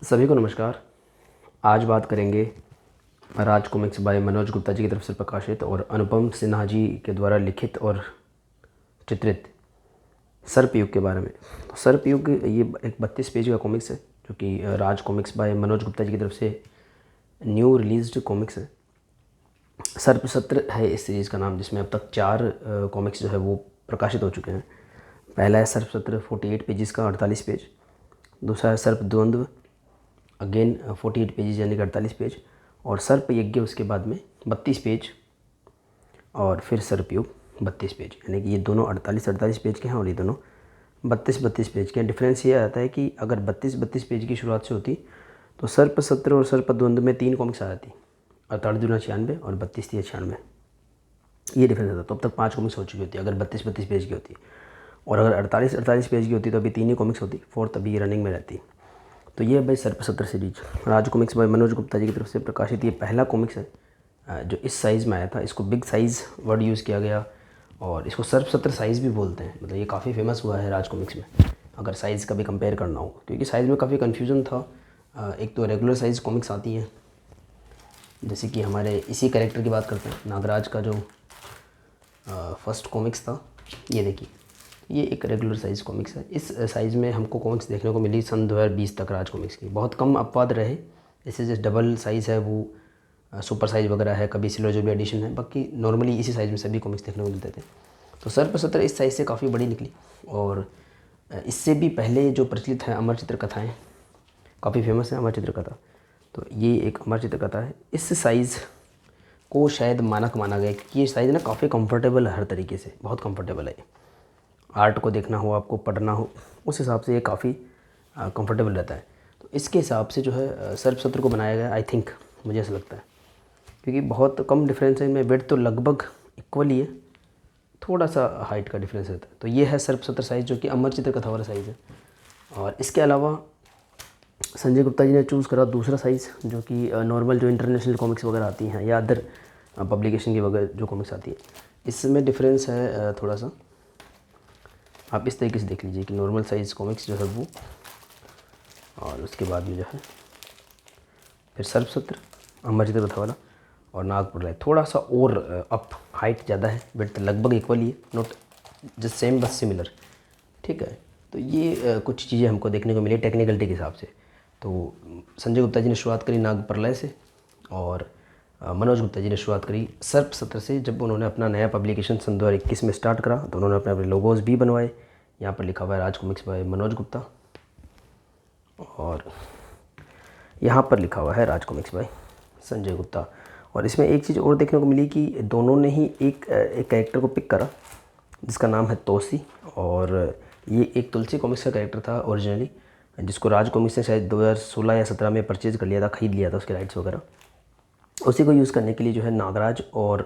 सभी को नमस्कार। आज बात करेंगे राज कॉमिक्स बाय मनोज गुप्ता जी की तरफ से प्रकाशित और अनुपम सिन्हा जी के द्वारा लिखित और चित्रित सर्पयुग के बारे में। तो सर्पयुग ये एक 32 पेज का कॉमिक्स है जो कि राज कॉमिक्स बाय मनोज गुप्ता जी की तरफ से न्यू रिलीज्ड कॉमिक्स है। सर्प सत्र है इस सीरीज़ का नाम, जिसमें अब तक 4 कॉमिक्स जो है वो प्रकाशित हो चुके हैं। पहला है सर्प सत्र 48 पेजेस का 48 पेज। दूसरा है सर्प द्वंद्व, अगेन 48 पेजेस यानी कि 48 पेज। और सर्प यज्ञ उसके बाद में 32 पेज। और फिर सर्पयुग 32 पेज, यानी कि ये दोनों 48-48 पेज के हैं और ये दोनों 32-32 पेज के हैं। डिफरेंस ये आता है कि अगर 32-32 पेज की शुरुआत से होती तो सर्प सत्र और सर्प द्वंद्व में 3 कॉमिक्स आ जाती, 48 दूना 96 और 32 96। ये डिफरेंस आता। तो अब तक 5 कॉमिक्स हो चुकी होती अगर 32-32 पेज की होती। और अगर 48-48 पेज की होती तो अभी 3 ही कॉमिक्स होती, 4th अभी रनिंग में रहती। तो ये भाई Sarp Satra series Raj comics by Manoj Gupta ji की तरफ से प्रकाशित ये पहला कॉमिक्स है जो इस साइज़ में आया था। इसको बिग साइज़ वर्ड यूज़ किया गया और इसको सर्प सत्र साइज़ भी बोलते हैं। मतलब ये काफ़ी फेमस हुआ है राज कॉमिक्स में, अगर साइज़ का भी कंपेयर करना हो, क्योंकि साइज़ में काफ़ी कन्फ्यूज़न था। एक तो रेगुलर साइज़ कॉमिक्स आती हैं, जैसे कि हमारे इसी कैरेक्टर की बात करते हैं, नागराज का जो फर्स्ट कॉमिक्स था, ये देखिए, ये एक रेगुलर साइज़ कॉमिक्स है। इस साइज़ में हमको कॉमिक्स देखने को मिली सन 2020 तक राज कॉमिक्स की। बहुत कम अपवाद रहे, इससे जो डबल साइज़ है वो सुपर साइज़ वगैरह है, कभी सिल्वर जुबली एडिशन है, बाकी नॉर्मली इसी साइज़ में सभी कॉमिक्स देखने को मिलते थे। तो सर्प सत्र इस साइज़ से काफ़ी बड़ी निकली। और इससे भी पहले जो प्रचलित है अमर चित्र कथाएँ, काफ़ी फेमस है अमर चित्र कथा। तो ये एक अमर चित्र कथा है। इस साइज़ को शायद मानक माना गया कि ये साइज़ ना काफ़ी कंफर्टेबल है, हर तरीके से बहुत कंफर्टेबल है। आर्ट को देखना हो, आपको पढ़ना हो, उस हिसाब से ये काफ़ी कंफर्टेबल रहता है। तो इसके हिसाब से जो है सर्प सत्र को बनाया गया, आई थिंक, मुझे ऐसा लगता है, क्योंकि बहुत कम डिफरेंस है इनमें। वेट तो लगभग इक्वल ही है, थोड़ा सा हाइट का डिफरेंस रहता है। तो ये है सर्प सत्र साइज़, जो कि अमर चित्र कथा वाला साइज़ है। और इसके अलावा संजय गुप्ता जी ने चूज़ करा दूसरा साइज़, जो कि नॉर्मल जो इंटरनेशनल कॉमिक्स वगैरह आती हैं या अदर पब्लिकेशन की वगैरह जो कॉमिक्स आती है, इसमें डिफरेंस है थोड़ा सा। आप इस तरीके से देख लीजिए कि नॉर्मल साइज़ कॉमिक्स जो है वो, और उसके बाद में जो है फिर सर्प सत्र, अमर चित्र कथा वाला और नागप्रलय, थोड़ा सा और अप, हाइट ज़्यादा है, विड्थ लगभग इक्वल ही है, नॉट जस्ट सेम बस सिमिलर, ठीक है। तो ये कुछ चीज़ें हमको देखने को मिली टेक्निकलिटी के हिसाब से। तो संजय गुप्ता जी ने शुरुआत करी नागप्रलय से और मनोज गुप्ता जी ने शुरुआत करी सर्प सत्र से। जब उन्होंने अपना नया पब्लिकेशन सन 2021 में स्टार्ट करा तो उन्होंने अपने अपने लोगोज़ भी बनवाए। यहाँ पर लिखा हुआ है राज कॉमिक्स बाय मनोज गुप्ता, और यहाँ पर लिखा हुआ है राज कॉमिक्स बाय संजय गुप्ता। और इसमें एक चीज़ और देखने को मिली कि दोनों ने ही एक कैरेक्टर को पिक करा जिसका नाम है तोसी। और ये एक तुलसी कॉमिक्स का कैरेक्टर था ओरिजिनली, जिसको राज कॉमिक्स ने शायद 2016 या 17 में परचेज़ कर लिया था, ख़रीद लिया था उसके राइट्स वगैरह। उसी को यूज़ करने के लिए जो है नागराज और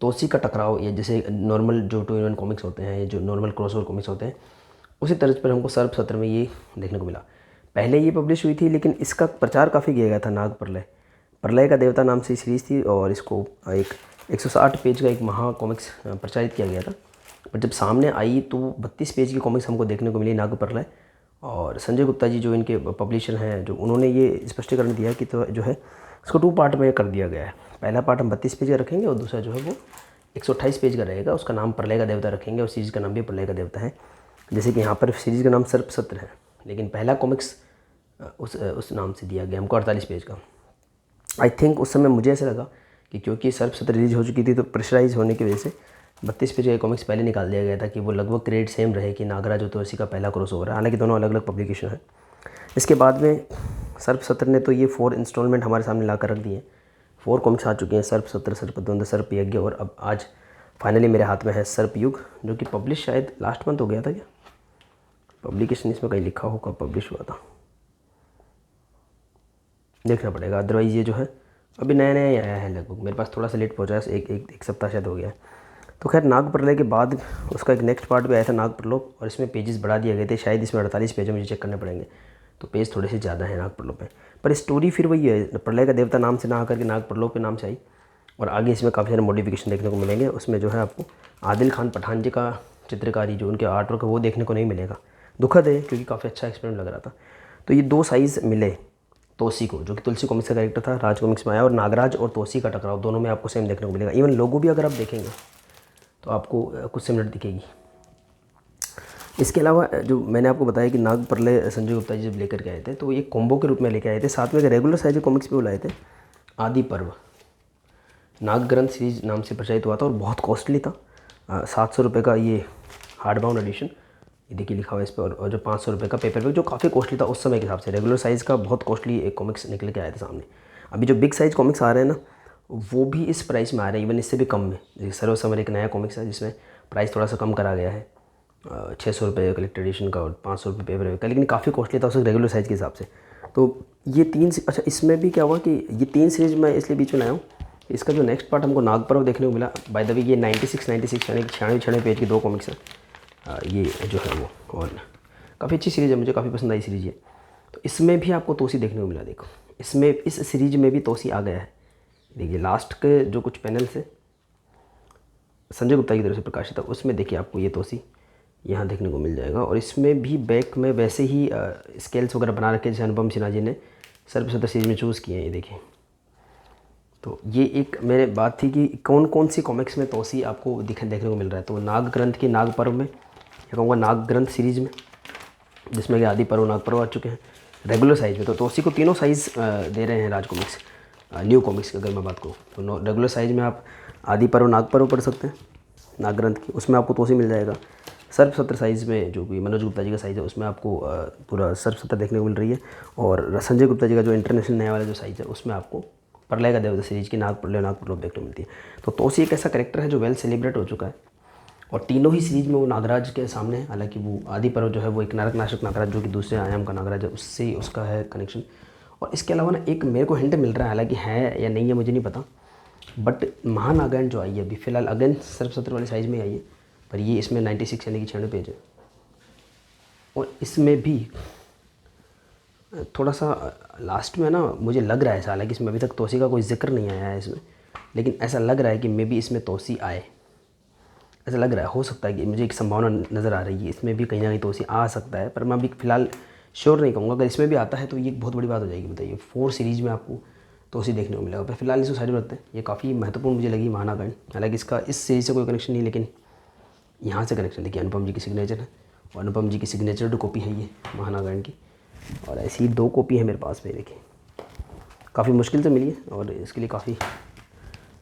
तोसी का टकराव, ये जैसे नॉर्मल जो 2-in-1 कॉमिक्स होते हैं, ये जो नॉर्मल क्रॉसओवर कॉमिक्स होते हैं, उसी तर्ज पर हमको सर्प सत्र में ये देखने को मिला। पहले ये पब्लिश हुई थी, लेकिन इसका प्रचार काफ़ी किया गया था। नाग प्रलय, प्रलय का देवता नाम से सीरीज़ थी और इसको एक 160 पेज का एक महा कॉमिक्स प्रचारित किया गया था। पर जब सामने आई तो 32 पेज की कॉमिक्स हमको देखने को मिली नाग प्रलय। और संजय गुप्ता जी जो इनके पब्लिशर हैं, जो उन्होंने ये स्पष्टीकरण दिया कि तो जो है इसको 2 पार्ट में कर दिया गया है। पहला पार्ट हम 32 पेज का रखेंगे और दूसरा जो है वो 128 पेज का रहेगा। उसका नाम प्रलय का देवता रखेंगे और सीरीज़ का नाम भी प्रलय का देवता है। जैसे कि यहाँ पर सीरीज़ का नाम सर्प सत्र है, लेकिन पहला कॉमिक्स उस नाम से दिया गया हमको 48 पेज का। आई थिंक उस समय मुझे ऐसा लगा कि क्योंकि सर्प सत्र रिलीज हो चुकी थी तो प्रेशराइज होने की वजह से 32 पेज का कॉमिक्स पहले निकाल दिया गया था कि वो लगभग क्रेड सेम रहे कि नागराज और तुलसी का पहला क्रॉस ओवर है। हालांकि दोनों अलग अलग पब्लिकेशन है। इसके बाद में सर्प सत्र ने तो ये 4 इंस्टॉलमेंट हमारे सामने ला कर रख दिए। 4 कॉमिक्स आ चुके हैं, सर्प सत्र, सर्प द्वंद्व, सर्प यज्ञ, और अब आज फाइनली मेरे हाथ में है सर्प युग, जो कि पब्लिश शायद लास्ट मंथ हो गया था। क्या पब्लिकेशन इसमें कहीं लिखा होगा पब्लिश हुआ था, देखना पड़ेगा। अदरवाइज़ ये जो है अभी नया नया ही आया है, लगभग मेरे पास थोड़ा सा लेट पहुंचा है, एक सप्ताह शायद हो गया है। तो खैर नाग प्रलय के बाद उसका एक नेक्स्ट पार्ट भी आया था, नाग प्रलोभ, और इसमें पेजेस बढ़ा दिए गए थे। शायद इसमें 48 पेज है, मुझे चेक करने पड़ेंगे, तो पेज थोड़े से ज़्यादा है नाग प्रलोभ में। पर स्टोरी फिर वही है, प्रलय का देवता नाम से ना आकर के नाग प्रलोभ के नाम से आई। और आगे इसमें काफ़ी सारे मॉडिफिकेशन देखने को मिलेंगे। उसमें जो है आपको आदिल खान पठान जी का चित्रकारी, जो उनके आर्ट वर्क है, वो देखने को नहीं मिलेगा। दुखद है, क्योंकि काफ़ी अच्छा एक्सपेरिमेंट लग रहा था। तो ये 2 साइज़ मिले तोसी को, जो कि तुलसी कॉमिक्स का कैरेक्टर था, राज कॉमिक्स में आया, और नागराज और तोसी का टकराव दोनों में आपको सेम देखने को मिलेगा। इवन लोगो भी अगर आप देखेंगे तो आपको कुछ सिमिलर दिखेगी। इसके अलावा जो मैंने आपको बताया कि नाग परले संजय गुप्ता जी जब लेकर के आए थे, तो ये कॉम्बो के रूप में लेके आए थे। साथ में एक रेगुलर साइज कॉमिक्स भी वो लाए थे, आदि पर्व, नाग ग्रंथ सीरीज नाम से प्रचारित हुआ था और बहुत कॉस्टली था। 700 रुपये का ये हार्ड बाउंड एडिशन, ये देखिए लिखा हुआ है इस पर, और जो 500 रुपये का पेपर बैग, जो काफ़ी कॉस्टली था उस समय के हिसाब से। रेगुलर साइज़ का बहुत कॉस्टली एक कॉमिक्स निकल के आए थे सामने। अभी जो बिग साइज़ कॉमिक्स आ रहे हैं ना, वो भी इस प्राइस में आ रहे हैं, इवन इससे भी कम में। जैसे सर्व समर एक नया कॉमिक्स है जिसमें प्राइस थोड़ा सा कम करा गया है, 600 रुपये कलेक्टेड एडिशन का और 500 रुपये पेपर बैग का, लेकिन काफ़ी कॉस्टली था उसके रेगुलर साइज़ के हिसाब से। तो ये 3, अच्छा इसमें भी क्या हुआ कि ये 3 सीरीज़ मैं इसलिए बीच में लाया हूँ, इसका जो नेक्स्ट पार्ट हमको नागपर्व देखने को मिला। बाय द वे ये 96 यानी कि 96 पेज की 2 कॉमिक्स हैं, ये जो है वो, और काफ़ी अच्छी सीरीज़ है, मुझे काफ़ी पसंद आई सीरीज़ है। तो इसमें भी आपको तोसी देखने को मिला। देखो इसमें, इस सीरीज में भी तोसी आ गया है। देखिए लास्ट के जो कुछ पैनल से संजय गुप्ता की तरफ से प्रकाशित था, उसमें देखिए आपको ये तोसी यहाँ देखने को मिल जाएगा। और इसमें भी बैक में वैसे ही स्केल्स वगैरह बना रखे जैसे अनुपम सिन्हा जी ने सर्वसत्र सीरीज में चूज़ किए हैं। ये देखिए, तो ये एक मेरे बात थी कि कौन कौन सी कॉमिक्स में तोसी आपको देखने को मिल रहा है। तो नाग ग्रंथ की नाग पर्व में, या कहूँगा नाग ग्रंथ सीरीज़ में, जिसमें कि आदि पर्व नाग पर्व आ चुके हैं रेगुलर साइज़ में। तो तोसी को तीनों साइज़ दे रहे हैं राज कॉमिक्स, न्यू कॉमिक्स की अगर मैं बात करूँ तो रेगुलर साइज़ में आप आदि पर्व नाग पर्व पढ़ सकते हैं नाग ग्रंथ की, उसमें आपको तोसी मिल जाएगा। सर्वसत्र साइज़ में जो भी मनोज गुप्ता जी का साइज़ है उसमें आपको पूरा सर्वसत्र देखने को मिल रही है। और संजय गुप्ता जी का जो इंटरनेशनल नया वाला जो साइज़ है उसमें आपको प्रलय का देवता सीरीज़ की नाग प्रलय नाग प्रलोभ देखने को मिलती है। तो तोसी एक ऐसा करेक्टर है जो वेल सेलिब्रेट हो चुका है, और तीनों ही सीरीज़ में वो नागराज के सामने है। हालांकि वो आदि पर्व जो है वो एक नरक नाशक नागराज, जो कि दूसरे आयाम का नागराज है, उससे उसका है कनेक्शन। और इसके अलावा ना एक मेरे को हिंट मिल रहा है, हालांकि है या नहीं है मुझे नहीं पता, बट महानागायण जो आई है अभी फ़िलहाल अगेन सर्वसत्र वाले साइज़ में आई है, पर ये इसमें 96 यानी कि 96 पेज है। और इसमें भी थोड़ा सा लास्ट में ना मुझे लग रहा है, हालांकि इसमें अभी तक तोसी का कोई जिक्र नहीं आया है इसमें, लेकिन ऐसा लग रहा है कि मे बी इसमें तोसी आए, ऐसा लग रहा है। हो सकता है कि मुझे एक संभावना नज़र आ रही है इसमें भी कहीं ना कहीं तोसी आ सकता है, पर मैं अभी फ़िलहाल श्योर नहीं कहूँगा। अगर इसमें भी आता है तो ये एक बहुत बड़ी बात हो जाएगी। बताइए 4 सीरीज़ में आपको तोसी देखने को मिलेगा। पर फिलहाल इसको साइड में रखते हैं। ये काफ़ी महत्वपूर्ण मुझे लगी महानागायण, हालांकि इसका इस सीरीज़ से कोई कनेक्शन नहीं, लेकिन यहाँ से कनेक्शन देखिए, अनुपम जी की सिग्नेचर है, और अनुपम जी की सिग्नेचर कॉपी है ये महानागायण की, और ऐसी 2 कॉपी है मेरे पास में। देखिए काफ़ी मुश्किल से मिली है, और इसके लिए काफ़ी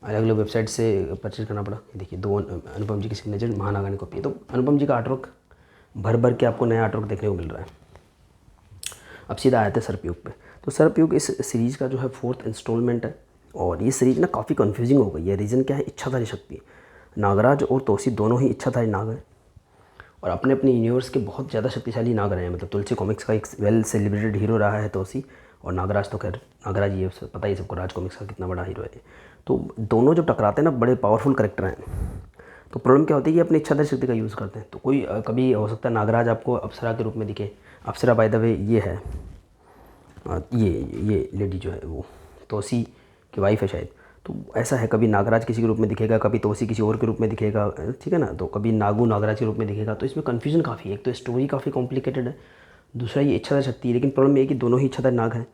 अलग अलग वेबसाइट से परचेज करना पड़ा। देखिए 2 अनुपम जी की सिग्नेचर महानागायण कॉपी है। तो अनुपम जी का आर्टवर्क भर भर के आपको नया आर्टवर्क देखने को मिल रहा है। अब सीधा आया था सर्पयुग पे। तो सर्पयुग इस सीरीज़ का जो है 4th इंस्टॉलमेंट है, और ये सीरीज़ ना काफ़ी कन्फ्यूजिंग हो गई है। रीज़न क्या है, इच्छाधारी शक्ति। नागराज और तोसी दोनों ही इच्छाधारी नाग हैं, और अपने अपने यूनिवर्स के बहुत ज़्यादा शक्तिशाली नाग रहे हैं। मतलब तुलसी कॉमिक्स का एक वेल सेलिब्रेटेड हीरो रहा है तोसी, और नागराज तो खैर नागराज ये पता ही सबको, राज कॉमिक्स का कितना बड़ा हीरो है। तो दोनों जब टकराते हैं ना, बड़े पावरफुल करेक्टर हैं। तो प्रॉब्लम क्या होती है कि अपनी इच्छाधारी शक्ति का यूज़ करते हैं। तो कोई कभी हो सकता है नागराज आपको अप्सरा के रूप में दिखे। अप्सरा बाय द वे ये है, ये लेडी जो है वो तोसी की वाइफ है शायद। तो ऐसा है, कभी नागराज किसी के रूप में दिखेगा, कभी तोसी किसी और के रूप में दिखेगा, ठीक है ना। तो कभी नागू नागराज के रूप में दिखेगा। तो इसमें कन्फ्यूजन काफ़ी है। एक तो स्टोरी काफ़ी कॉम्प्लिकेटेड है, दूसरा ये इच्छाधारी शक्ति है। लेकिन प्रॉब्लम ये है कि दोनों ही इच्छाधारी नाग हैं,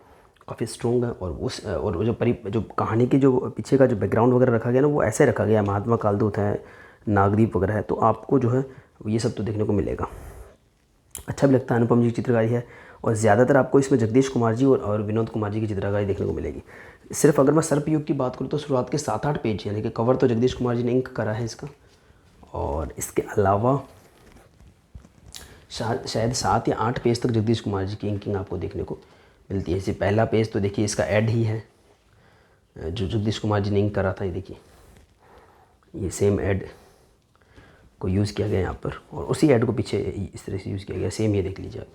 काफ़ी स्ट्रॉन्ग है। और जो कहानी की जो पीछे का जो बैकग्राउंड वगैरह रखा गया ना, वो ऐसे रखा गया, महात्मा कालदूत है, नागदीप वगैरह है। तो आपको जो है ये सब तो देखने को मिलेगा। अच्छा भी लगता है, अनुपम जी की चित्रकारी है, और ज़्यादातर आपको इसमें जगदीश कुमार जी और विनोद कुमार जी की चित्रकारी देखने को मिलेगी। सिर्फ अगर मैं सर्पयुग की बात करूँ तो शुरुआत के 7-8 पेज, यानी कि कवर तो जगदीश कुमार जी ने इंक करा है इसका, और इसके अलावा शायद 7 या 8 पेज तक जगदीश कुमार जी की इंकिंग आपको देखने को मिलती है। जैसे पहला पेज तो देखिए इसका ऐड ही है, जो जगदीश कुमार जी ने इंक करा था। ये देखिए, ये सेम ऐड को यूज़ किया गया यहाँ पर, और उसी ऐड को पीछे इस तरह से यूज़ किया गया। सेम ये देख लीजिए आप,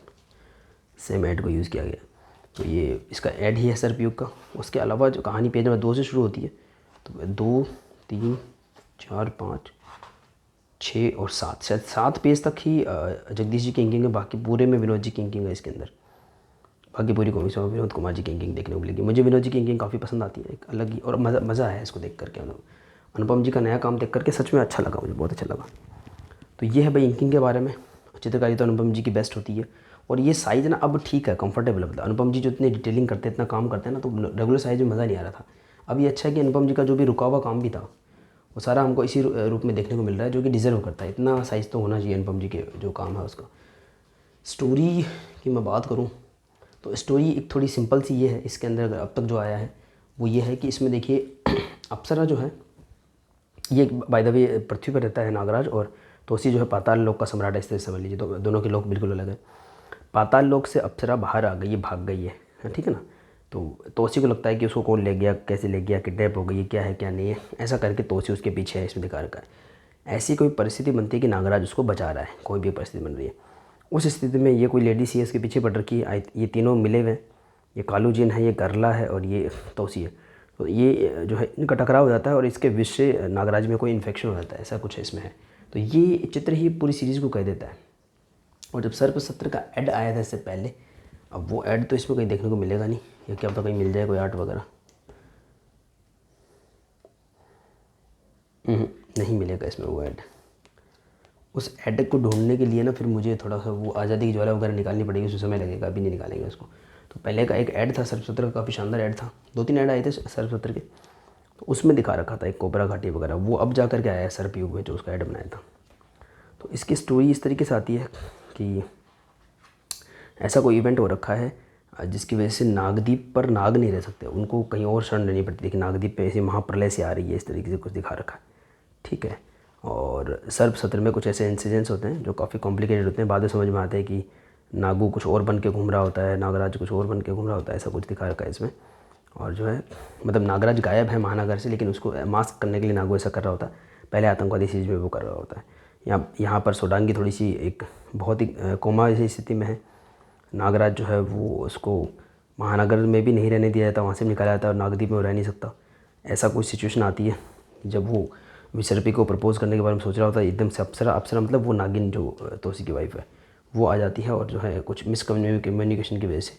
सेम ऐड को यूज़ किया गया। तो ये इसका ऐड ही है सर्पयुग का। उसके अलावा जो कहानी पेज नंबर 2 से शुरू होती है, तो 2, 3, 4, 5, 6 और 7, शायद 7 पेज तक ही जगदीश जी की इंकिंग है। बाकी पूरे में विनोद जी की इंकिंग है इसके अंदर। बाकी पूरी कॉमिक्स में विनोद कुमार जी की इंकिंग देखने को मिलेगी। मुझे विनोद जी की इंकिंग काफ़ी पसंद आती है, एक अलग ही, और मज़ा है इसको देख करके। अनुपम जी का नया काम देख करके सच में अच्छा लगा, मुझे बहुत अच्छा लगा। तो ये है भाई इंकिंग के बारे में। चित्रकारी तो अनुपम जी की बेस्ट होती है, और ये साइज़ ना अब ठीक है, कंफर्टेबल है। मतलब अनुपम जी जो इतनी डिटेलिंग करते हैं, इतना काम करते हैं ना, तो रेगुलर साइज़ में मज़ा नहीं आ रहा था। अब ये अच्छा है कि अनुपम जी का जो भी रुका हुआ काम भी था वो सारा हमको इसी रूप में देखने को मिल रहा है, जो कि डिज़र्व करता है। इतना साइज़ तो होना चाहिए अनुपम जी के जो काम है उसका। स्टोरी की मैं बात करूँ तो स्टोरी एक थोड़ी सिंपल सी ये है इसके अंदर, अगर अब तक जो आया है वो ये है कि इसमें देखिए अप्सरा जो है ये बाय द वे पृथ्वी पर रहता है नागराज, और तोसी जो है पाताल लोक का सम्राट है, इस तरह से समझ लीजिए। तो दोनों के लोक बिल्कुल अलग है। पाताल लोक से अप्सरा बाहर आ गई है, भाग गई है, ठीक है ना। तो तोसी को लगता है कि उसको कौन ले गया, कैसे ले गया, किडनैप हो गई है, क्या है क्या नहीं है, ऐसा करके तोसी उसके पीछे है, इसमें दिखा रखा है। ऐसी कोई परिस्थिति बनती है कि नागराज उसको बचा रहा है, कोई भी परिस्थिति बन रही है। उस स्थिति में ये कोई लेडी सी है इसके पीछे पड़ रखी है। ये तीनों मिले हुए हैं, ये कालू जिन है, ये गरला है और ये तोसी है। तो ये जो है इनका टकराव हो जाता है और इसके विष से नागराज में कोई इन्फेक्शन हो जाता है, ऐसा कुछ है इसमें है। तो ये चित्र ही पूरी सीरीज़ को कह देता है। और जब सर्पसत्र का ऐड आया था इससे पहले, अब वो ऐड तो इसमें कहीं देखने को मिलेगा नहीं, या क्या पता कहीं मिल जाए कोई आर्ट वगैरह, नहीं मिलेगा इसमें वो ऐड। उस ऐड को ढूंढने के लिए ना फिर मुझे थोड़ा सा वो आज़ादी की ज्वाला वगैरह निकालनी पड़ेगी, उसमें समय लगेगा, अभी नहीं निकालेंगे उसको। तो पहले का एक ऐड था सर्पसत्र का, काफ़ी शानदार ऐड था, 2-3 ऐड आए थे सर्पसत्र के, तो उसमें दिखा रखा था एक कोबरा घाटी वगैरह, वो अब जा कर के आया है सर्पयुग में जो उसका ऐड बनाया था। तो इसकी स्टोरी इस तरीके से आती है कि ऐसा कोई इवेंट हो रखा है जिसकी वजह से नागद्वीप पर नाग नहीं रह सकते, उनको कहीं और शरण लेनी पड़ती है कि नागद्वीप पे ऐसी महाप्रलय से आ रही है, इस तरीके से कुछ दिखा रखा है, ठीक है। और सर्पसत्र में कुछ ऐसे इंसिडेंट्स होते हैं जो काफ़ी कॉम्प्लिकेटेड होते हैं, बाद में समझ में आते हैं कि नागू कुछ और बन के घूम रहा होता है, नागराज कुछ और बन के घूम रहा होता है, ऐसा कुछ दिखा रखा है इसमें। और जो है मतलब नागराज गायब है महानगर से, लेकिन उसको मास्क करने के लिए नागू ऐसा कर रहा होता है, पहले आतंकवादी सीरीज में वो कर रहा होता है। यहाँ पर सोडांगी थोड़ी सी एक बहुत ही कोमा जैसी स्थिति में है। नागराज जो है वो उसको महानगर में भी नहीं रहने दिया जाता, वहाँ से भी निकाला जाता है और नागद्वीप में वो रह नहीं सकता। ऐसा कोई सिचुएशन आती है जब वो विसर्पी को प्रपोज़ करने के बारे में सोच रहा होता है, एकदम से अप्सरा मतलब वो नागिन जो तोसी की वाइफ है वो आ जाती है, और जो है कुछ मिसकम्युनिकेशन की वजह से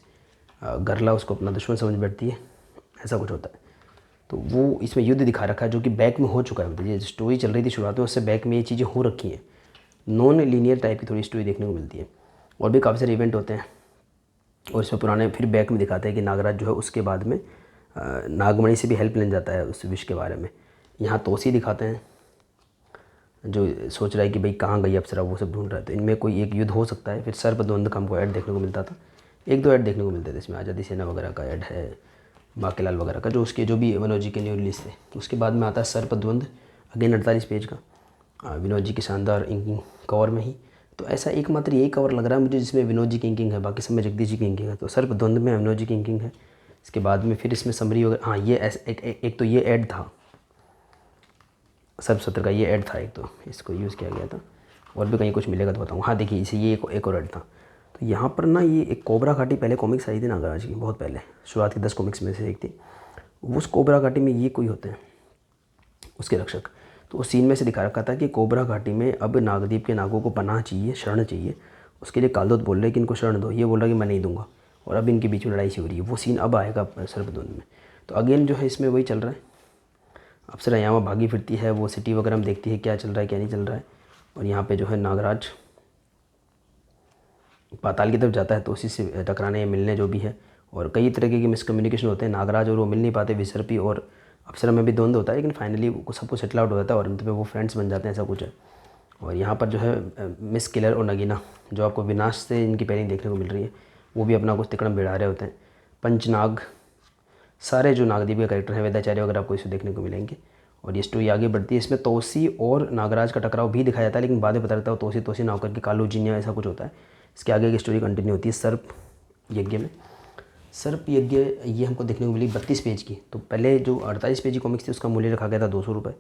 गरला उसको अपना दुश्मन समझ बैठती है, ऐसा कुछ होता है। तो वो इसमें युद्ध दिखा रखा है जो कि बैक में हो चुका है, मतलब ये स्टोरी चल रही थी शुरुआत में, उससे बैक में ये चीज़ें हो रखी हैं। नॉन लीनियर टाइप की थोड़ी स्टोरी देखने को मिलती है, और भी काफ़ी सारे इवेंट होते हैं। और इसमें पुराने फिर बैक में दिखाते हैं कि नागराज जो है उसके बाद में नागमणि से भी हेल्प लेने जाता है उस विष के बारे में। यहाँ तोसी दिखाते हैं जो सोच रहा है कि भाई कहाँ गई अप्सरा, वो सब ढूंढ रहा है। तो इनमें कोई एक युद्ध हो सकता है। फिर सर्पद्वंद का हमको ऐड देखने को मिलता था, 1-2 ऐड देखने को मिलते थे इसमें। आज़ादी सेना वगैरह का ऐड है, बाकेलाल वगैरह का, जो उसके जो भी विनोद जी के न्यू रिलीज थे। उसके बाद में आता है सर्पद्वंद, अगेन 48 पेज का, विनोद जी की शानदार इंकिंग कवर में ही। तो ऐसा एकमात्र यही कवर लग रहा है मुझे जिसमें विनोद जी की इंकिंग है, बाकी सब में जगदीश जी की इंकिंग है। तो सर्पद्वंद में विनोद जी की इंकिंग है। इसके बाद में फिर इसमें समरी वगैरह, हाँ ये एक तो ये ऐड था सर्पसत्र का, ये ऐड था एक, तो इसको यूज़ किया गया था। और भी कहीं कुछ मिलेगा तो बताऊँ। हाँ देखिए इसे ये एक और ऐड था। तो यहाँ पर ना ये एक कोबरा घाटी पहले कॉमिक्स आई थी नागराज की, बहुत पहले, शुरुआत की 10 कॉमिक्स में से एक थी। उस कोबरा घाटी में ये कोई होते हैं उसके रक्षक। तो उस सीन में से दिखा रखा था कि कोबरा घाटी में अब नागद्वीप के नागों को पनाह चाहिए, शरण चाहिए। उसके लिए कालदूत बोल रहे हैं कि इनको शरण दो, ये बोल रहा है कि मैं नहीं दूंगा, और अब इनके बीच में लड़ाई सी हो रही है। वो सीन अब आएगा सर्पद्वंद में। तो अगेन जो है इसमें वही चल रहा है, अप्सरा यहाँ भागी फिरती है, वो सिटी वगैरह में देखती है क्या चल रहा है क्या नहीं चल रहा है। और यहाँ पे जो है नागराज पाताल की तरफ जाता है तो उसी से टकराने या मिलने जो भी है। और कई तरीके के मिसकम्युनिकेशन होते हैं, नागराज और वो मिल नहीं पाते, विसर्पी और अप्सरा में भी द्वंद्व होता है, लेकिन फाइनली सब कुछ सेटल आउट हो जाता है और अंत में वो फ्रेंड्स बन जाते हैं, ऐसा कुछ है। और यहाँ पर जो है मिस किलर और नगीना जो आपको विनाश से इनकी पेयरिंग देखने को मिल रही है, वो भी अपना कुछ तिकड़म बिड़ा रहे होते हैं। पंचनाग, सारे जो नागद्वीप के कैरेक्टर हैं, वेदाचार्य वगैरह आपको इसमें देखने को मिलेंगे। और ये स्टोरी आगे बढ़ती है। इसमें तोसी और नागराज का टकराव भी दिखाया जाता है, लेकिन बाद में पता लगता है तोसी ना होकर के कालू जिन्या ऐसा कुछ होता है। इसके आगे की स्टोरी कंटिन्यू होती है सर्प यज्ञ में। सर्प यज्ञ ये हमको देखने को मिली 32 पेज की। तो पहले जो 48 पेज की कॉमिक्स थी उसका मूल्य रखा गया था 200 रुपये,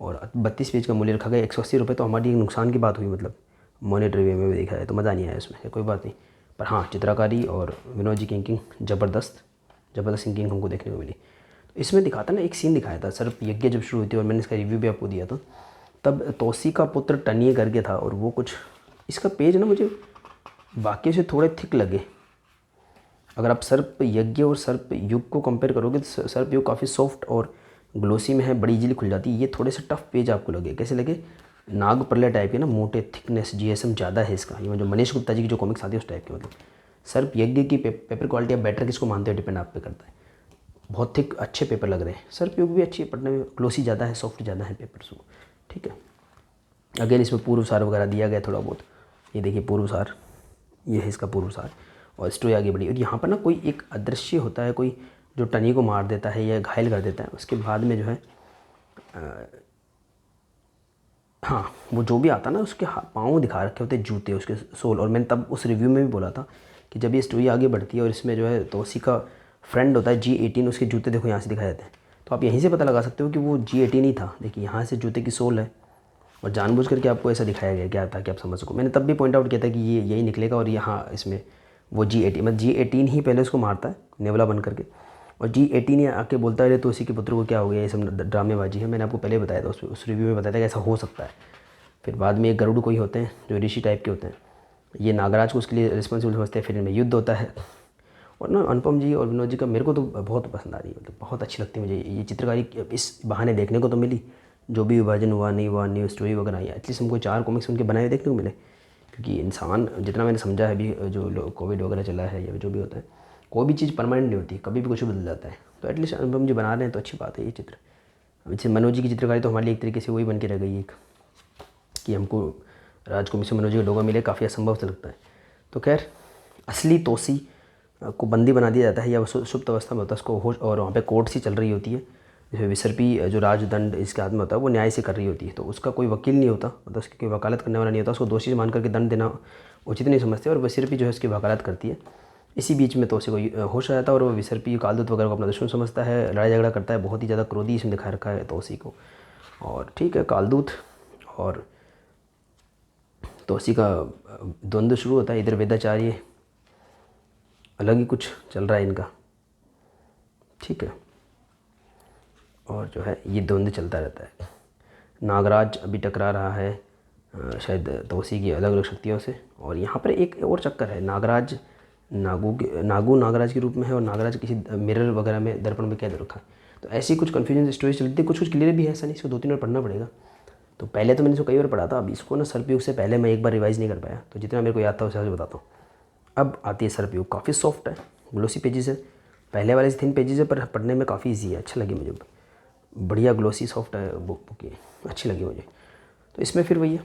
और 32 पेज का मूल्य रखा गया 180 रुपये। तो हमारी एक नुकसान की बात हुई, मतलब मॉनेटरी वे में भी देखा है तो मज़ा नहीं आया इसमें, कोई बात नहीं। पर हाँ, चित्रकारी और विनोद जी की इंकिंग ज़बरदस्त इंकिंग हमको देखने को मिली। तो इसमें दिखाता ना, एक सीन दिखाया था सर्प यज्ञ जब शुरू हुई थी, और मैंने इसका रिव्यू भी आपको दिया था। तब तोसी का पुत्र टनिए करके था, और वो कुछ इसका पेज ना मुझे बाकी से थोड़े थिक लगे। अगर आप सर्प यज्ञ और सर्प युग को कंपेयर करोगे तो सर्प युग काफ़ी सॉफ्ट और ग्लोसी में है, बड़ी इजीली खुल जाती है। ये थोड़े से टफ पेज आपको लगे, कैसे लगे, नाग प्रलय टाइप के ना, मोटे, थिकनेस, जीएसएम ज़्यादा है इसका। ये जो मनीष गुप्ता जी की जो कॉमिक्स आती है उस टाइप के, मतलब सर्प यज्ञ की पेपर क्वालिटी आप बेटर किसको मानते हो डिपेंड आप पे करता है। बहुत थिक अच्छे पेपर लग रहे हैं। सर्प योग भी अच्छी है, पढ़ने में ग्लोसी ज़्यादा है, सॉफ्ट ज़्यादा है पेपर से, ठीक है। अगेन इसमें पूर्व सार वगैरह दिया गया थोड़ा बहुत, ये देखिए पूर्व सार, ये है इसका पूर्व सार, और स्टोरी आगे बढ़ी। और यहाँ पर ना कोई एक अदृश्य होता है, कोई जो टनी को मार देता है या घायल कर देता है, उसके बाद में जो है हाँ वो जो भी आता है ना उसके पाँव दिखा रखे होते हैं, जूते उसके सोल। और मैंने तब उस रिव्यू में भी बोला था कि जब ये स्टोरी आगे बढ़ती है और इसमें जो है तोसी का फ्रेंड होता है G18, उसके जूते देखो यहाँ से दिखाए जाते हैं, तो आप यहीं से पता लगा सकते हो कि वो G18 ही था। देखिए यहाँ से जूते की सोल है, और जानबूझ करके आपको ऐसा दिखाया गया क्या था कि आप समझ सको। मैंने तब भी पॉइंट आउट किया था कि ये यही निकलेगा, और यहाँ इसमें वो G18 मतलब G18 ही पहले उसको मारता है नेवला बन करके, और G18 ही आके बोलता है तो उसी के पुत्र को क्या हो गया, ये सब ड्रामेबाजी है। मैंने आपको पहले बताया था, उस रिव्यू में बताया था कि ऐसा हो सकता है। फिर बाद में एक गरुड़ कोई होते हैं जो ऋषि टाइप के होते हैं, ये नागराज को उसके लिए रिस्पॉन्सिबल समझते हैं। फिर इनमें युद्ध होता है। और ना अनुपम जी और विनोद जी का मेरे को तो बहुत पसंद आ रही है, मतलब बहुत अच्छी लगती है मुझे ये चित्रकारी। इस बहाने देखने को तो मिली, जो भी विभाजन हुआ नहीं हुआ, न्यू स्टोरी वगैरह आई, एटलीस्ट हमको 4 कॉमिक्स उनके बनाए हुए देखने को मिले। क्योंकि इंसान जितना मैंने समझा है अभी, जो कोविड वगैरह चला है या जो भी होता है, कोई भी चीज़ परमानेंट नहीं होती, कभी भी कुछ बदल जाता है। तो एटलीस्ट अनुपम जी बना रहे हैं तो अच्छी बात है ये चित्र। वैसे मनोज जी की चित्रकारी तो हमारे लिए एक तरीके से वही बन के रह गई एक, कि हमको राजकुमार से मनोज जी का लोगो मिले, काफ़ी असंभव से लगता है। तो खैर असली तोसी को बंदी बना दिया जाता है, या सुप्त अवस्था में होता है उसको होश, और वहाँ पे कोर्ट सी चल रही होती है। जैसे विसर्पी जो राजदंड इसके हाथ में होता है वो न्याय से कर रही होती है, तो उसका कोई वकील नहीं होता, मतलब उसकी कोई वकालत करने वाला नहीं होता, उसको दोषी मान करके दंड देना उचित नहीं समझते, और विसर्पी जो है उसकी वकालत करती है। इसी बीच में तोसी को होश आ जाता है, और वो विसर्पी कालदूत वगैरह को अपना दुश्मन समझता है, लड़ाई झगड़ा करता है, बहुत ही ज़्यादा क्रोधी इसमें दिखा रखा है तोसी को। और ठीक है, कालदूत और तोसी का द्वंद्व शुरू होता है। इधर वेदाचार्य अलग ही कुछ चल रहा है इनका, ठीक है। और जो है ये द्वंद्व चलता रहता है। नागराज अभी टकरा रहा है शायद तोसी की अलग अलग शक्तियों से। और यहाँ पर एक और चक्कर है, नागराज नागू नागराज के रूप में है, और नागराज किसी मिरर वगैरह में, दर्पण में कैद रखा है। तो ऐसी कुछ कन्फ्यूजन स्टोरी चलती है, कुछ कुछ क्लियर भी है, ऐसा नहीं, इसको 2-3 बार पढ़ना पड़ेगा। तो पहले तो मैंने इसको कई बार पढ़ा था, अब इसको ना सर्पयुग से पहले मैं एक बार रिवाइज़ नहीं कर पाया, तो जितना मेरे को याद था उसे बताता हूँ। अब आती है सर्पयुग, काफ़ी सॉफ्ट है, ग्लोसी पेजेस है, पहले वाले से थिन पेजेस है, पर पढ़ने में काफ़ी ईजी है, अच्छा लगी मुझे, बढ़िया ग्लोसी सॉफ्ट है बुक ये, अच्छी लगी मुझे। तो इसमें फिर वही है।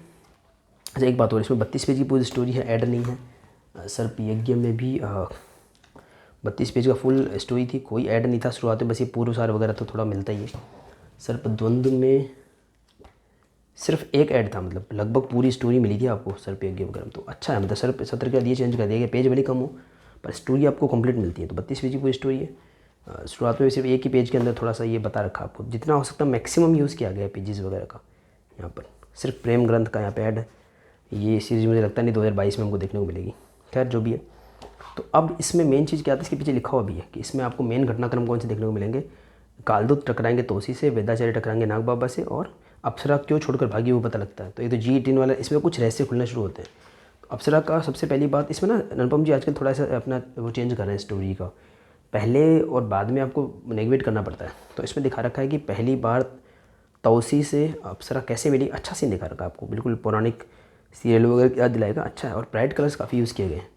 अच्छा एक बात और, इसमें 32 पेज की पूरी स्टोरी है, ऐड नहीं है। सर्प यज्ञ में भी 32 पेज का फुल स्टोरी थी, कोई ऐड नहीं था शुरुआत में, बस ये पूर्व सार वगैरह तो थोड़ा मिलता ही है। सर्प द्वंद्व में सिर्फ एक ऐड था, मतलब लगभग पूरी स्टोरी मिली थी आपको सर्प यज्ञ वगैरह। तो अच्छा है, मतलब सर्प सत्र का लिए चेंज कर दिया गया, पेज भले कम हो पर स्टोरी आपको कंप्लीट मिलती है। तो 32 पेज की पूरी स्टोरी है। शुरुआत में सिर्फ एक ही पेज के अंदर थोड़ा सा ये बता रखा आपको, जितना हो सकता मैक्सिमम यूज़ किया गया है पेजेस वगैरह का। यहाँ पर सिर्फ प्रेम ग्रंथ का यहाँ पे ऐड है। ये सीरीज़ मुझे लगता नहीं 2022 में हमको देखने को मिलेगी, खैर जो भी है। तो अब इसमें मेन चीज़ क्या था, इसके पीछे लिखा हुआ भी है कि इसमें आपको मेन घटनाक्रम कौन से देखने को मिलेंगे। कालदूत टकराएंगे तोसी से, वेदाचार्य टकराएंगे नाग बाबा से, और अप्सरा क्यों छोड़कर भागी वो पता लगता है। तो ये तो G18 वाला, इसमें कुछ रहस्य खुलना शुरू होते हैं। तो अप्सरा का सबसे पहली बात इसमें ना, अनुपम जी आजकल थोड़ा सा अपना वो चेंज कर रहे हैं स्टोरी का, पहले और बाद में आपको नेगेट करना पड़ता है। तो इसमें दिखा रखा है कि पहली बार तौसी से अप्सरा कैसे मिली, अच्छा सीन दिखा रखा है आपको, बिल्कुल पौराणिक सीरियल वगैरह याद दिलाएगा, अच्छा है। और ब्राइट कलर्स काफ़ी यूज़ किए गए हैं,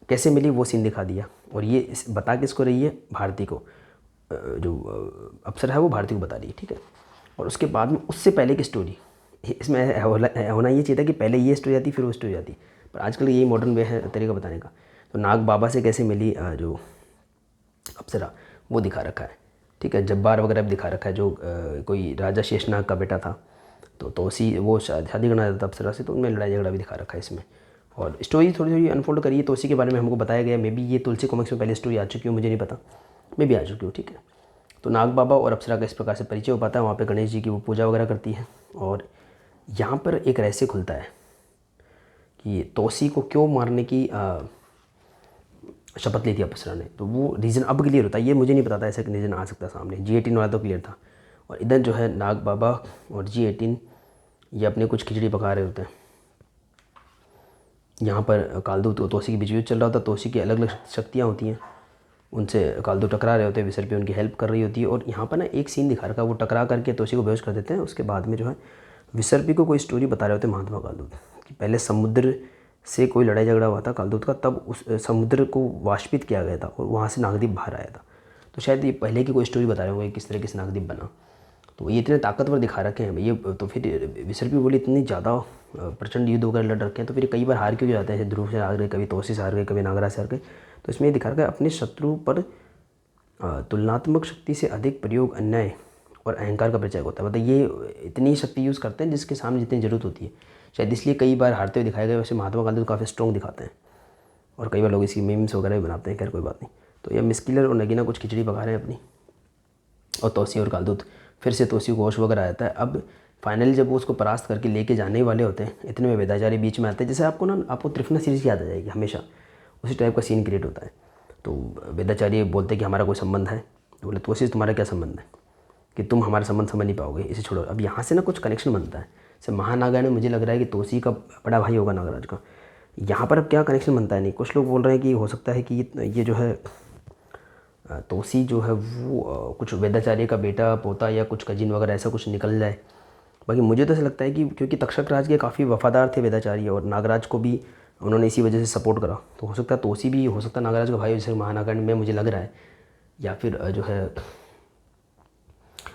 कैसे मिली वो सीन दिखा दिया। और ये बता किसको रही है, भारती को, जो अप्सरा है वो भारती को बता रही है, ठीक है। और उसके बाद में उससे पहले की स्टोरी, इसमें होना ये चाहिए था कि पहले ये स्टोरी आती फिर वो स्टोरी आती, पर आजकल यही मॉडर्न वे है तरीका बताने का। तो नाग बाबा से कैसे मिली जो अप्सरा, वो दिखा रखा है, ठीक है। जब्बार वगैरह भी दिखा रखा है, जो कोई राजा शेषनाग का बेटा था, तो तोसी वो शादी करना चाहता था अप्सरा से, तो उनमें लड़ाई झगड़ा भी दिखा रखा है इसमें। और स्टोरी थोड़ी थोड़ी अनफोल्ड करी है, तो उसी के बारे में हमको बताया गया। मे बी ये तुलसी कॉमिक्स में पहले स्टोरी आ चुकी हो, मुझे नहीं पता, मैं भी आ चुकी हूँ, ठीक है। तो नाग बाबा और अप्सरा का इस प्रकार से परिचय हो पाता है, वहाँ पे गणेश जी की वो पूजा वगैरह करती है। और यहाँ पर एक रहस्य खुलता है कि तोसी को क्यों मारने की शपथ ली थी अप्सरा ने, तो वो रीज़न अब क्लियर होता है। ये मुझे नहीं पता था ऐसा कि रीज़न आ सकता है सामने, G18 वाला तो क्लियर था। और इधर जो है नाग बाबा और G18 ये अपने कुछ खिचड़ी पका रहे होते हैं। यहाँ पर कालदूत और तोसी के बीच युद्ध चल रहा होता है, तोसी की अलग अलग शक्तियाँ होती हैं, उनसे कालदूत टकरा रहे होते हैं, विसर्पी उनकी हेल्प कर रही होती है। और यहाँ पर ना एक सीन दिखा रखा है, वो टकरा करके तोसी को बेहोश कर देते हैं। उसके बाद में जो है विसर्पी को कोई स्टोरी बता रहे होते हैं महात्मा कालदूत, कि पहले समुद्र से कोई लड़ाई झगड़ा हुआ था कालदूत का, तब उस समुद्र को वाष्पित किया गया था और वहाँ से नागद्वीप बाहर आया था। तो शायद ये पहले की कोई स्टोरी बता रहे होंगे किस तरह से नागद्वीप बना। तो ये इतने ताकतवर दिखा रखे हैं ये, तो फिर विसर्पी बोली इतनी ज़्यादा प्रचंड युद्ध वगैरह लड़ रखे हैं, तो फिर कई बार हार क्यों जाते हैं, जैसे ध्रुव से हार गए, कभी तोसी से हार गए, कभी नागराज से हार गए। तो इसमें ये दिखा रखा है अपने शत्रु पर तुलनात्मक शक्ति से अधिक प्रयोग अन्याय और अहंकार का परिचय होता है। मतलब ये इतनी शक्ति यूज़ करते हैं जिसके सामने जितनी ज़रूरत होती है, शायद इसलिए कई बार हारते हुए दिखाए गए। वैसे महात्मा गांधी तो काफ़ी स्ट्रॉन्ग दिखाते हैं और कई बार लोग इसकी मीम्स वगैरह भी बनाते हैं, खैर कोई बात नहीं। तो ये मिस्किलर और नगीना कुछ खिचड़ी पका रहे हैं अपनी, और तोसी और कालदूत फिर से तोसी को होश वगैरह आता है। अब फाइनली जब वो उसको परास्त करके लेके जाने वाले होते हैं, इतने में वेदाचार्य बीच में आते हैं। जैसे आपको त्रिफना सीरीज याद आ जाएगी, हमेशा उसी टाइप का सीन क्रिएट होता है। तो वेदाचार्य बोलते हैं कि हमारा कोई संबंध है, तो बोले तोसी तुम्हारा क्या संबंध है कि तुम हमारा संबंध समझ नहीं पाओगे, इसे छोड़ो। अब यहाँ से ना कुछ कनेक्शन बनता है। जैसे महानागा में मुझे लग रहा है कि तोसी का बड़ा भाई होगा नागराज का, यहाँ पर अब क्या कनेक्शन बनता है नहीं। कुछ लोग बोल रहे हैं कि हो सकता है कि ये जो है तोसी जो है वो कुछ वेदाचार्य का बेटा पोता या कुछ कजिन वगैरह ऐसा कुछ निकल जाए। बाकी मुझे तो ऐसा लगता है कि क्योंकि तक्षक राज के काफ़ी वफादार थे वेदाचार्य और नागराज को भी उन्होंने इसी वजह से सपोर्ट करा, तो हो सकता है तोसी भी हो सकता है नागराज का भाई जैसे महानागांड में मुझे लग रहा है। या फिर जो है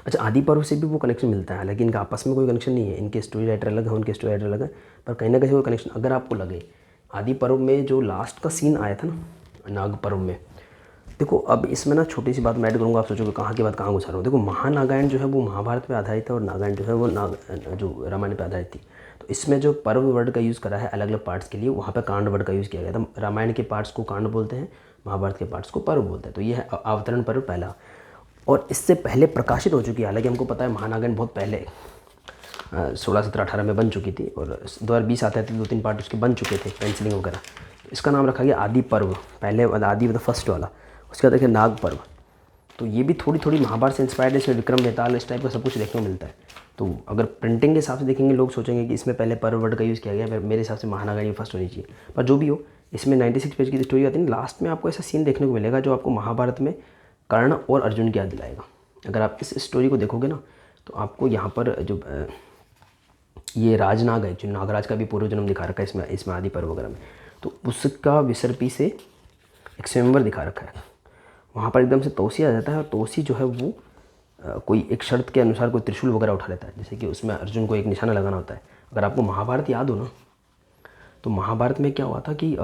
अच्छा आदि पर्व से भी वो कनेक्शन मिलता है, हालांकि इनका आपस में कोई कनेक्शन नहीं है, इनके स्टोरी राइटर अलग है, उनके स्टोरी राइटर अलग है, पर कहीं ना कहीं कोई कनेक्शन अगर आपको लगे। आदि पर्व में जो लास्ट का सीन आया था ना नाग पर्व में, देखो अब इसमें ना छोटी सी बात मैं ऐड करूँगा, आप सोचोगे कहाँ की बात कहाँ घुसा रहा हूँ। देखो महानागायण जो है वो महाभारत पे आधारित है और नागायण जो है वो जो रामायण पे आधारित थी। तो इसमें जो पर्व वर्ड का यूज़ करा है अलग अलग पार्ट्स के लिए, वहाँ पे कांड वर्ड का यूज़ किया गया था। रामायण के पार्ट्स को कांड बोलते हैं, महाभारत के पार्ट्स को पर्व बोलते हैं। तो ये है अवतरण पर्व पहला, और इससे पहले प्रकाशित हो चुकी है। हालांकि हमको पता है महानागायण बहुत पहले 16, 17, 18 में बन चुकी थी और 2020 आते थे 2-3 पार्ट उसके बन चुके थे पेंसिलिंग वगैरह। तो इसका नाम रखा गया आदि पर्व, पहले वाला आदि मतलब फर्स्ट वाला। उसके बाद देखिए नाग पर्व, तो ये भी थोड़ी थोड़ी महाभारत से इंस्पायर्ड है। इसमें विक्रम बेताल इस टाइप का सब कुछ देखने को मिलता है। तो अगर प्रिंटिंग के हिसाब से देखेंगे लोग सोचेंगे कि इसमें पहले पर्व वर्ड का यूज़ किया गया, मेरे हिसाब से महानागायण फर्स्ट होनी चाहिए। पर जो भी हो, इसमें 96 पेज की स्टोरी आती है, लास्ट में आपको ऐसा सीन देखने को मिलेगा जो आपको महाभारत में कर्ण और अर्जुन की याद दिलाएगा। अगर आप इस स्टोरी को देखोगे ना तो आपको यहाँ पर जो ये राजनाग है, जो नागराज का भी पूर्व जन्म दिखा रखा है इसमें आदि पर्व वगैरह में, तो उसका विसर्पी से एक स्वयंवर दिखा रखा है। वहाँ पर एकदम से तोसी आ जाता है और तोसी जो है वो कोई एक शर्त के अनुसार कोई त्रिशूल वगैरह उठा लेता है, जैसे कि उसमें अर्जुन को एक निशाना लगाना होता है। अगर आपको महाभारत याद हो ना, तो महाभारत में क्या हुआ था कि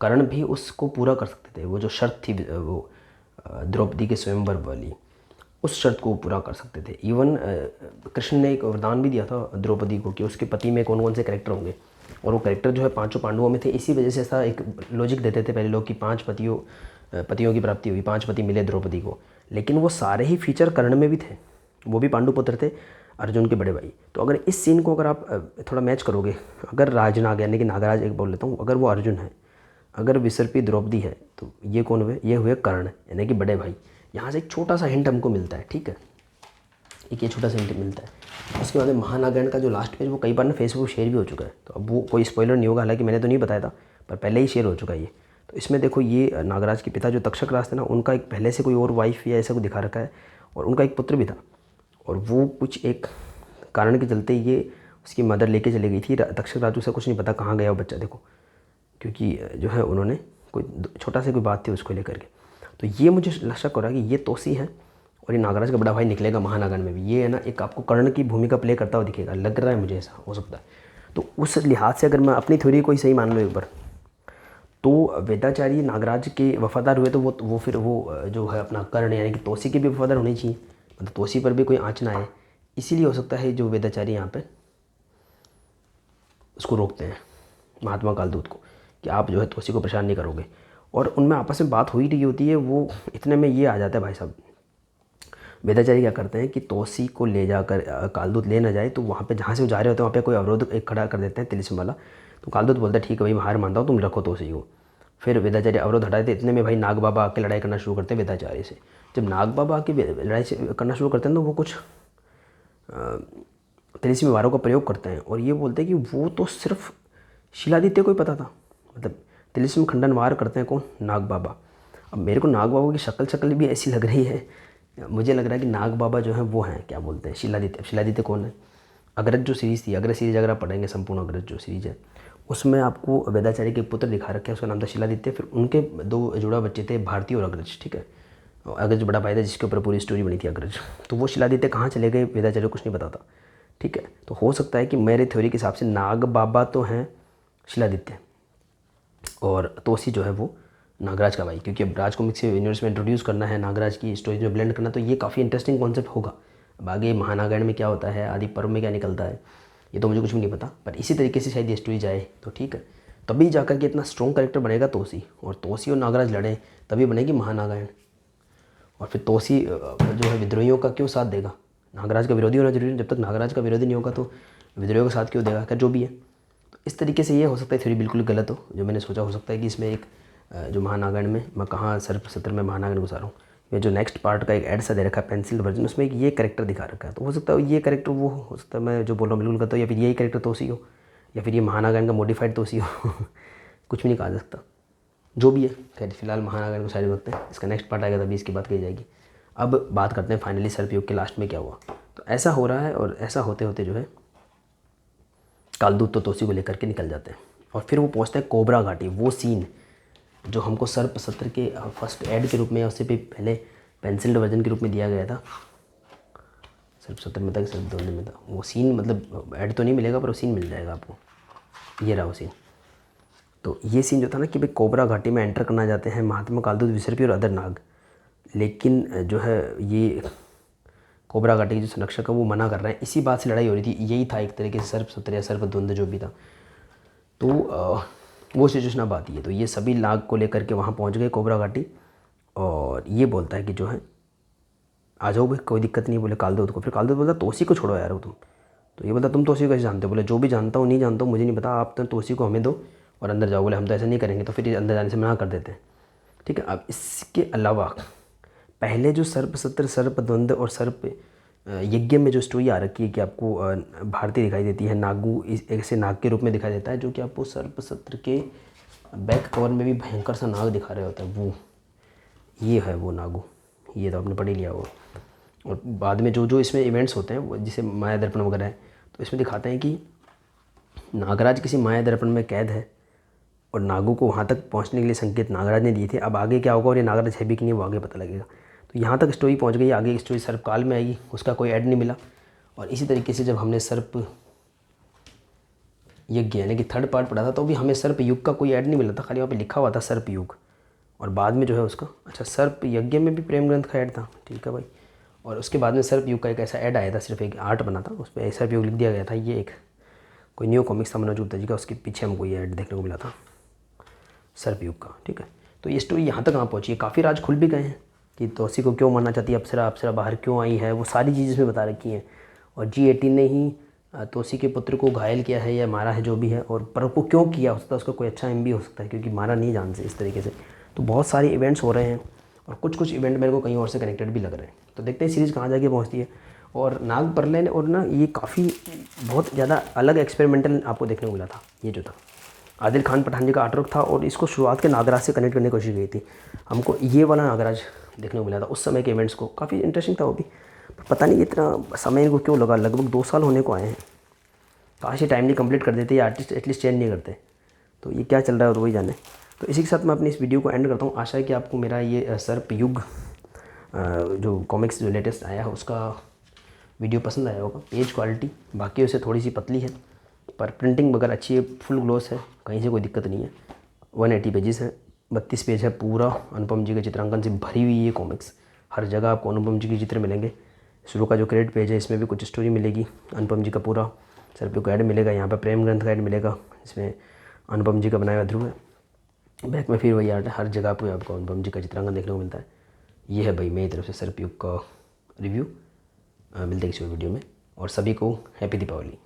कर्ण भी उसको पूरा कर सकते थे। वो जो शर्त थी वो द्रौपदी के स्वयंवर वाली, उस शर्त को पूरा कर सकते थे। इवन कृष्ण ने एक वरदान भी दिया था द्रौपदी को कि उसके पति में कौन कौन से कैरेक्टर होंगे, और वो कैरेक्टर जो है 5 पांडवों में थे। इसी वजह से ऐसा एक लॉजिक देते थे पहले लोग कि 5 पतियों की प्राप्ति हुई, 5 पति मिले द्रौपदी को। लेकिन वो सारे ही फीचर कर्ण में भी थे, वो भी पांडुपुत्र थे, अर्जुन के बड़े भाई। तो अगर इस सीन को अगर आप थोड़ा मैच करोगे, अगर राजनाग यानी कि नागराज एक बोल लेता हूँ, अगर वो अर्जुन है, अगर विसर्पी द्रौपदी है, तो ये कौन हुए? ये हुए कर्ण यानी कि बड़े भाई। यहाँ से एक छोटा सा हिंट हमको मिलता है, ठीक है, एक ये छोटा सा हिंट मिलता है। उसके बाद महानागायण का जो लास्ट पेज वो कई बार ना फेसबुक शेयर भी हो चुका है, तो अब वो कोई स्पॉइलर नहीं होगा, हालांकि मैंने तो नहीं बताया था, पर पहले ही शेयर हो चुका है ये। तो इसमें देखो ये नागराज के पिता जो तक्षक राज थे ना, उनका एक पहले से कोई और वाइफ या ऐसा कुछ दिखा रखा है, और उनका एक पुत्र भी था, और वो कुछ एक कारण के चलते ये उसकी मदर लेके चली गई थी। तक्षक राजू से कुछ नहीं पता कहाँ गया वो बच्चा, देखो, क्योंकि जो है उन्होंने कोई छोटा सा कोई बात थी उसको लेकर के। तो ये मुझे शक हो रहा है कि ये तोसी है और ये नागराज का बड़ा भाई निकलेगा महानागायण में भी। ये है ना एक आपको कर्ण की भूमिका प्ले करता हुआ दिखेगा, लग रहा है मुझे, ऐसा हो सकता है। तो उस लिहाज से अगर मैं अपनी थ्योरी को ही सही मान लो एक बार, तो वेदाचार्य नागराज के वफादार हुए, तो वो फिर वो जो है अपना कर्ण यानी कि तोसी के भी वफादार होने चाहिए, मतलब तोसी पर भी कोई आँच ना आए। इसीलिए हो सकता है जो वेदाचार्य यहाँ पे उसको रोकते हैं महात्मा कालदूत को, कि आप जो है तोसी को परेशान नहीं करोगे। और उनमें आपस में बात हो ही रही होती है, वो इतने में ये आ जाता है भाई साहब, वेदाचार्य क्या करते हैं कि तोसी को ले जाकर कालदूत ले ना जाए, तो वहाँ पे जहाँ से वो जा रहे होते हैं वहाँ पे कोई अवरोध एक खड़ा कर देते हैं तिलिस्म वाला। तो कालदूत बोलता है ठीक है भाई, मैं हार मानता हूँ, तुम रखो तोसी को। फिर वेदाचार्य अवरोध हटाए थे, इतने में भाई नाग बाबा आके लड़ाई करना शुरू करते हैं वेदाचार्य से। जब नाग बाबा आके लड़ाई करना शुरू करते हैं तो वो कुछ तिलिस्मी वारों का प्रयोग करते हैं, और ये बोलते हैं कि वो तो सिर्फ शिलादित्य को ही पता था, मतलब तिलिस्म खंडन वार करते हैं कौन? नाग बाबा। अब मेरे को नाग बाबा की शक्ल भी ऐसी लग रही है, मुझे लग रहा है कि नाग बाबा जो है वो हैं क्या बोलते हैं शिलादित्य। शिलादित्य कौन है? अग्रज जो सीरीज़ थी, अग्रज सीरीज़ अगर आप पढ़ेंगे संपूर्ण अग्रज जो सीरीज़ है, उसमें आपको वेदाचार्य के पुत्र दिखा रखे हैं, उसका नाम था शिलादित्य। फिर उनके 2 जुड़वा बच्चे थे, भारती और अग्रज, ठीक है। अग्रज बड़ा भाई था जिसके ऊपर पूरी स्टोरी बनी थी अग्रज। तो वो शिलादित्य कहाँ चले गए वेदाचार्य को कुछ नहीं पता था, ठीक है। तो हो सकता है कि मेरे थ्योरी के हिसाब से नाग बाबा तो हैं शिलादित्य, और तोसी जो है वो नागराज का भाई, क्योंकि अब राज कॉमिक्स यूनिवर्स में इंट्रोड्यूस करना है, नागराज की स्टोरीज में ब्लेंड करना, तो ये काफ़ी इंटरेस्टिंग कॉन्सेप्ट होगा। अब आगे महानागायण में क्या होता है, आदि पर्व में क्या निकलता है, ये तो मुझे कुछ भी नहीं पता, पर इसी तरीके से शायद ये स्टोरी जाए तो ठीक है। तभी जाकर के इतना स्ट्रॉन्ग कैरेक्टर बनेगा तोसी, और तोसी और नागराज लड़ें तभी बनेगी महानागायण। और फिर तोसी जो है विद्रोहियों का क्यों साथ देगा, नागराज का विरोधी होना जरूरी है, जब तक नागराज का विरोधी नहीं होगा तो विद्रोहियों का साथ क्यों देगा, क्या जो भी है। तो इस तरीके से ये हो सकता है थ्योरी बिल्कुल गलत हो, जो मैंने सोचा। हो सकता है कि इसमें एक जो महानागायण में मैं कहाँ सर्प सत्र में महानागायण घुसा रहा हूँ, ये जो नेक्स्ट पार्ट का एक ऐड सा दे रखा है पेंसिल वर्जन, उसमें एक ये कैरेक्टर दिखा रखा है, तो हो सकता है ये कैरेक्टर वो हो सकता है मैं जो बोल रहा हूँ बिल्कुल गलत हो, या फिर यही कैरेक्टर तोसी हो, या फिर ये महानागायण का मॉडिफाइड तोसी हो कुछ भी नहीं कहा जा सकता, जो भी है। खैर फिलहाल महानागायण को साइड रखते हैं, इसका नेक्स्ट पार्ट आएगा तभी इसकी बात कही जाएगी। अब बात करते हैं फाइनली सर्पयोग के लास्ट में क्या हुआ। तो ऐसा हो रहा है, और ऐसा होते होते जो है कालदूत तो तोसी को लेकर के निकल जाते हैं, और फिर वो पहुंचते हैं कोबरा घाटी। वो सीन जो हमको सर्प सत्र के फर्स्ट ऐड के रूप में या उससे भी पहले पेंसिल्ड वर्जन के रूप में दिया गया था, सर्प सत्र में था कि सर्प दोनों में था, वो सीन मतलब ऐड तो नहीं मिलेगा पर वो सीन मिल जाएगा आपको, ये रहा वो सीन। तो ये सीन जो था ना कि भाई कोबरा घाटी में एंटर करना चाहते हैं महात्मा कालदूत विसर्पी और अदर नाग, लेकिन जो है ये कोबरा घाटी के जो संरक्षक है वो मना कर रहे हैं। इसी बात से लड़ाई हो रही थी, यही था एक तरीके से सर्प सत्र या सर्प द्वंद जो भी था। तो वो सिचुएशन अब आती है। तो ये सभी नाग को लेकर के वहाँ पहुँच गए कोबरा घाटी, और ये बोलता है कि जो है आ जाओ भाई कोई दिक्कत नहीं, बोले कालदूत को। फिर कालदूत बोलता तोसी को छोड़ो यार वो तुम, तो ये बोलता तुम तोसी को कैसे जानते हो, बोले जो भी जानता हूँ नहीं जानता हूँ मुझे नहीं पता, आप तो तोसी को हमें दो और अंदर जाओ। बोले हम तो ऐसा नहीं करेंगे, तो फिर अंदर जाने से मना कर देते हैं, ठीक है। अब इसके अलावा पहले जो सर्प सत्र, सर्प द्वंद और सर्प यज्ञ में जो स्टोरी आ रखी है कि आपको भारती दिखाई देती है, नागू ऐसे नाग के रूप में दिखाई देता है, जो कि आपको सर्प सत्र के बैक कवर में भी भयंकर सा नाग दिखा रहे होता है, वो ये है वो नागू, ये तो आपने पढ़ ही लिया वो। और बाद में जो जो इसमें इवेंट्स होते हैं वो जैसे माया दर्पण वगैरह है, तो इसमें दिखाते हैं कि नागराज किसी माया दर्पण में कैद है, और नागू को वहाँ तक पहुँचने के लिए संकेत नागराज ने दिए थे। अब आगे क्या होगा और ये नागराज है भी कि नहीं वो आगे पता लगेगा। तो यहाँ तक स्टोरी पहुँच गई, आगे स्टोरी सर्पकाल में आएगी, उसका कोई ऐड नहीं मिला। और इसी तरीके से जब हमने सर्प यज्ञ यानी कि थर्ड पार्ट पढ़ा था, तो भी हमें सर्प युग का कोई ऐड नहीं मिला था, खाली वहाँ पे लिखा हुआ था सर्प युग, और बाद में जो है उसका अच्छा सर्प यज्ञ में भी प्रेम ग्रंथ का ऐड था, ठीक है भाई। और उसके बाद में सर्प युग का एक ऐसा ऐड आया था, सिर्फ एक आर्ट बना था, उस पर सर्प युग लिख दिया गया था। ये एक कोई न्यू कॉमिक्स था मनोज गुप्ता जी का, उसके पीछे हमको ये ऐड देखने को मिला था सर्पयुग का, ठीक है। तो ये स्टोरी यहाँ तक कहाँ पहुँची है, काफ़ी राज खुल भी गए हैं कि तोसी को क्यों मारना चाहती है अप्सरा, अप्सरा बाहर क्यों आई है, वो सारी चीज़ इसमें बता रखी हैं। और G18 ने ही तोसी के पुत्र को घायल किया है या मारा है जो भी है, और पर को क्यों किया, हो सकता है उसका कोई अच्छा एम भी हो सकता है, क्योंकि मारा नहीं जान से इस तरीके से। तो बहुत सारे इवेंट्स हो रहे हैं, और कुछ कुछ इवेंट मेरे को कहीं और से कनेक्टेड भी लग रहे हैं। तो देखते हैं सीरीज़ कहाँ जाके पहुँचती है। और नाग परलेन और ना ये काफ़ी बहुत ज़्यादा अलग एक्सपेरिमेंटल आपको देखने को मिला था। ये जो था आदिल खान पठान जी का आर्टवर्क था, और इसको शुरुआत के नागराज से कनेक्ट करने की कोशिश की गई थी। हमको ये वाला नागराज देखने को मिला था उस समय के इवेंट्स को, काफ़ी इंटरेस्टिंग था वो भी। पर पता नहीं इतना समय इनको क्यों लगा, लगभग 2 साल होने को आए हैं। काश ये टाइमली कंप्लीट कर देते या आर्टिस्ट एटलीस्ट चेंज नहीं करते। तो ये क्या चल रहा है और वही जाने। तो इसी के साथ मैं अपनी इस वीडियो को एंड करता हूँ। आशा है कि आपको मेरा ये सर्प युग जो कॉमिक्स जो लेटेस्ट आया है उसका वीडियो पसंद आया होगा। पेज क्वालिटी बाकी उससे थोड़ी सी पतली है, पर प्रिंटिंग वगैरह अच्छी है, फुल ग्लोस है, कहीं से कोई दिक्कत नहीं है। 180 पेजेस है, 32 पेज है, पूरा अनुपम जी के चित्रांकन से भरी हुई ये कॉमिक्स। हर जगह आपको अनुपम जी के चित्र मिलेंगे। शुरू का जो क्रेडिट पेज है इसमें भी कुछ स्टोरी मिलेगी, अनुपम जी का पूरा सर्पयोग का ऐड मिलेगा, यहाँ पर प्रेम ग्रंथ का ऐड मिलेगा, इसमें अनुपम जी का बनाया हुआ ध्रुव है। बैक में फिर वही आर्ट है, हर जगह पे आपको अनुपम जी का चित्रांकन देखने को मिलता है। ये है भाई मेरी तरफ से सर्पयोग का रिव्यू। मिलते हैं किसी और वीडियो में, और सभी को हैप्पी दीपावली।